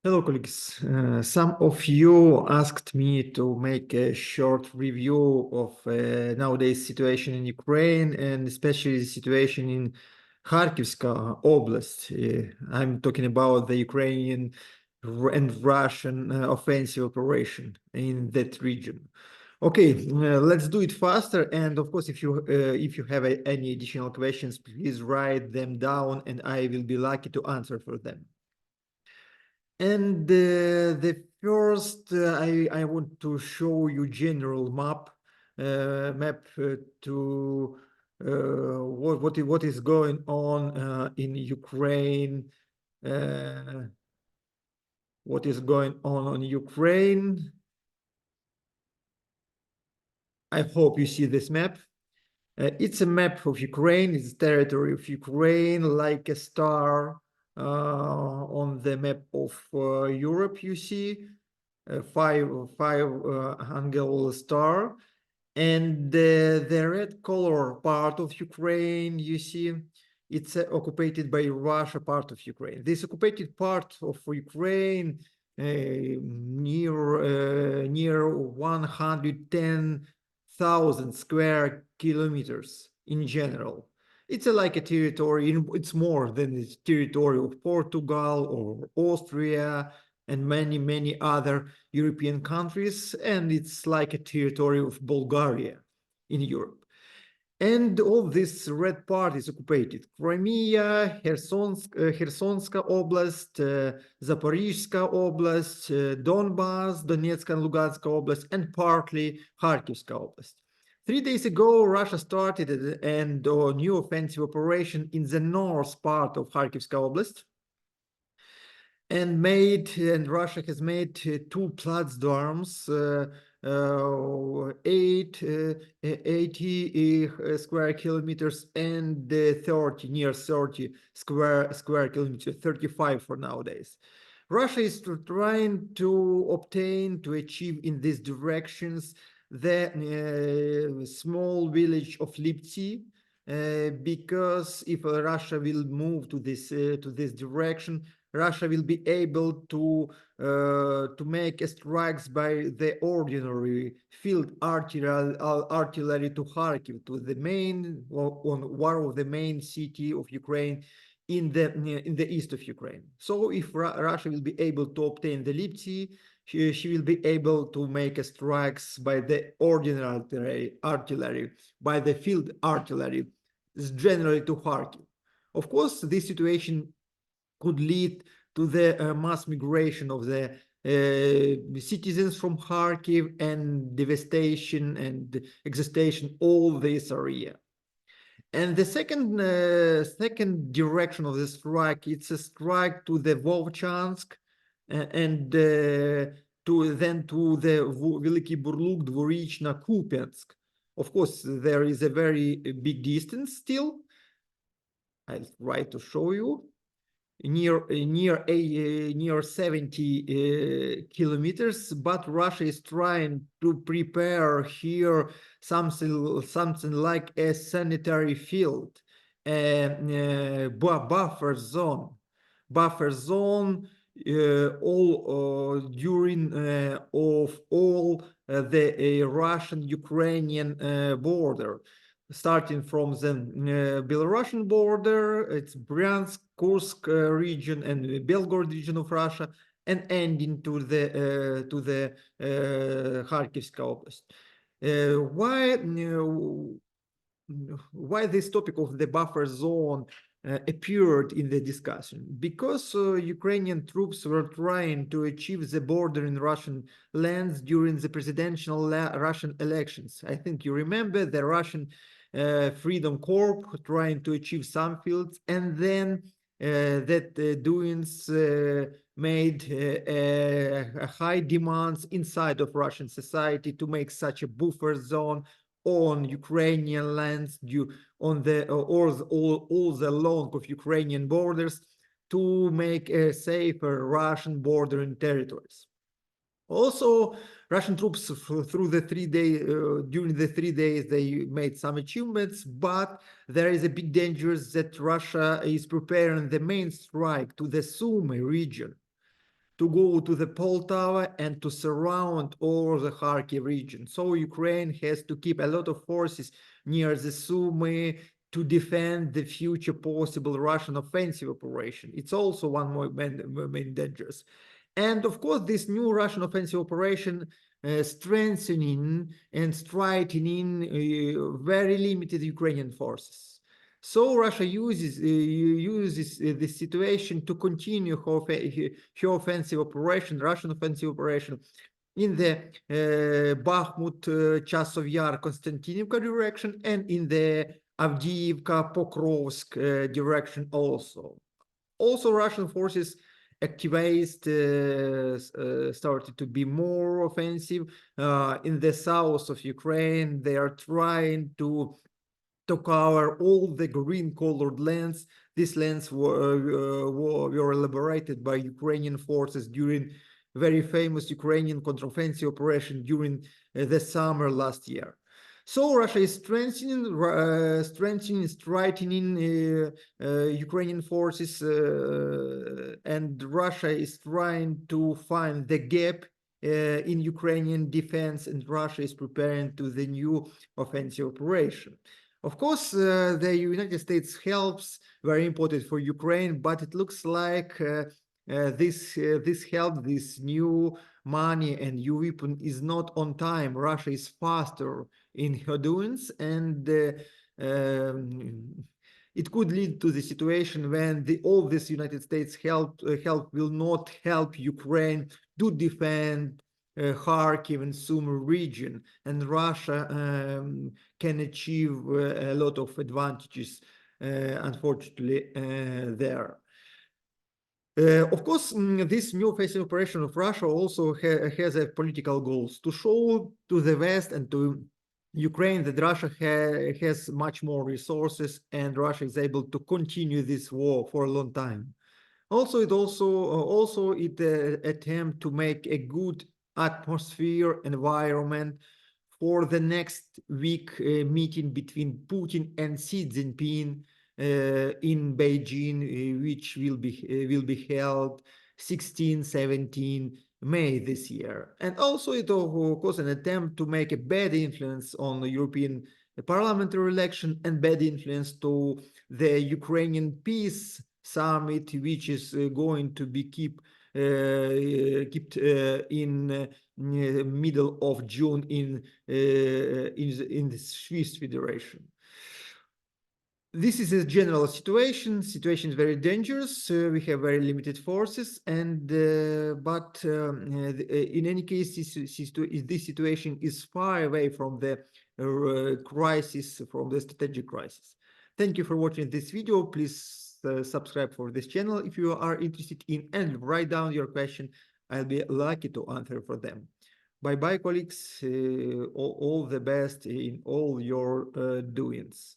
Hello, colleagues. Some of you asked me to make a short review of nowadays situation in Ukraine and especially the situation in Kharkivska Oblast. I'm talking about the Ukrainian and Russian offensive operation in that region. Okay, let's do it faster. And of course, if you have any additional questions, please write them down, and I will be lucky to answer for them. And the first, I want to show you general map to what is going on in Ukraine. What is going on in Ukraine? I hope you see this map. It's a map of Ukraine. It's territory of Ukraine, like a star on the map of Europe. You see five angle star, and the red color part of Ukraine. You see, it's occupied by Russia part of Ukraine. This occupied part of Ukraine near 110,000 square kilometers in general. It's like a territory, it's more than the territory of Portugal or Austria and many other European countries, and it's like a territory of Bulgaria in Europe. And all this red part is occupied. Crimea, Khersonska Oblast, Zaporizhska Oblast, Donbas, Donetsk and Lugansk Oblast, and partly Kharkivska Oblast. 3 days ago, Russia started a new offensive operation in the north part of Kharkivska Oblast, and Russia has made two platforms, 80 square kilometers and 30 square kilometers, 35 for nowadays. Russia is trying to achieve in these directions the small village of Liptsy, because if Russia will move to this direction, Russia will be able to make strikes by the ordinary field artillery to Kharkiv, to the main on one of the main city of Ukraine in the east of Ukraine. So if Russia will be able to obtain the Liptsy, she will be able to make strikes by the ordinary artillery, by the field artillery, generally to Kharkiv. Of course, this situation could lead to the mass migration of the citizens from Kharkiv and devastation and exhaustion all this area. And the second direction of the strike, it's a strike to the Vovchansk and to the Veliky Burluk, Dvorichna, Kupiansk. Of course, there is a very big distance still. I'll try to show you. Near 70 kilometers, but Russia is trying to prepare here something like a sanitary field, buffer zone, all during of all the Russian-Ukrainian border. Starting from the Belarusian border, it's Bryansk, Kursk region, and Belgorod region of Russia, and ending to the Kharkivska Oblast. Why this topic of the buffer zone appeared in the discussion? Because Ukrainian troops were trying to achieve the border in Russian lands during the presidential Russian elections. I think you remember the Russian Freedom Corps trying to achieve some fields, and then that doings made high demands inside of Russian society to make such a buffer zone on Ukrainian lands, on the all the long of Ukrainian borders, to make a safer Russian bordering territories. Also, Russian troops through the 3 days, during the 3 days, they made some achievements, but there is a big danger that Russia is preparing the main strike to the Sumy region. to go to the Poltava and to surround all the Kharkiv region. So Ukraine has to keep a lot of forces near the Sumy to defend the future possible Russian offensive operation. It's also one more main dangers. And of course, this new Russian offensive operation strengthening and strengthening very limited Ukrainian forces. So Russia uses this situation to continue her offensive operation, Russian offensive operation, in the Bakhmut, Chasov Yar, Konstantinivka direction, and in the Avdiivka, Pokrovsk direction also. Also, Russian forces started to be more offensive in the south of Ukraine. They are trying to cover all the green-colored lands. These lands were liberated by Ukrainian forces during very famous Ukrainian counteroffensive operation during the summer last year. So Russia is strengthening, Ukrainian forces, and Russia is trying to find the gap in Ukrainian defense, and Russia is preparing to the new offensive operation. Of course, the United States helps very important for Ukraine, but it looks like this help, this new money and new weapon is not on time. Russia is faster in her doings, and it could lead to the situation when all this United States help will not help Ukraine to defend Kharkiv and Sumy region, and Russia can achieve a lot of advantages, unfortunately, there. Of course, this new offensive operation of Russia also has a political goals to show to the West and to Ukraine that Russia has much more resources, and Russia is able to continue this war for a long time. Also, it attempt to make a good atmosphere environment for the next week meeting between Putin and Xi Jinping in Beijing, which will be held 16-17 May this year. And also it of course an attempt to make a bad influence on the European parliamentary election and bad influence to the Ukrainian peace summit, which is going to be kept in middle of June in the Swiss Federation. This is a general situation. Situation is very dangerous. We have very limited forces, and but in any case, this situation is far away from the crisis, from the strategic crisis. Thank you for watching this video. Please subscribe for this channel if you are interested in, and write down your question. I'll be lucky to answer for them. Bye bye, colleagues. All the best in all your doings.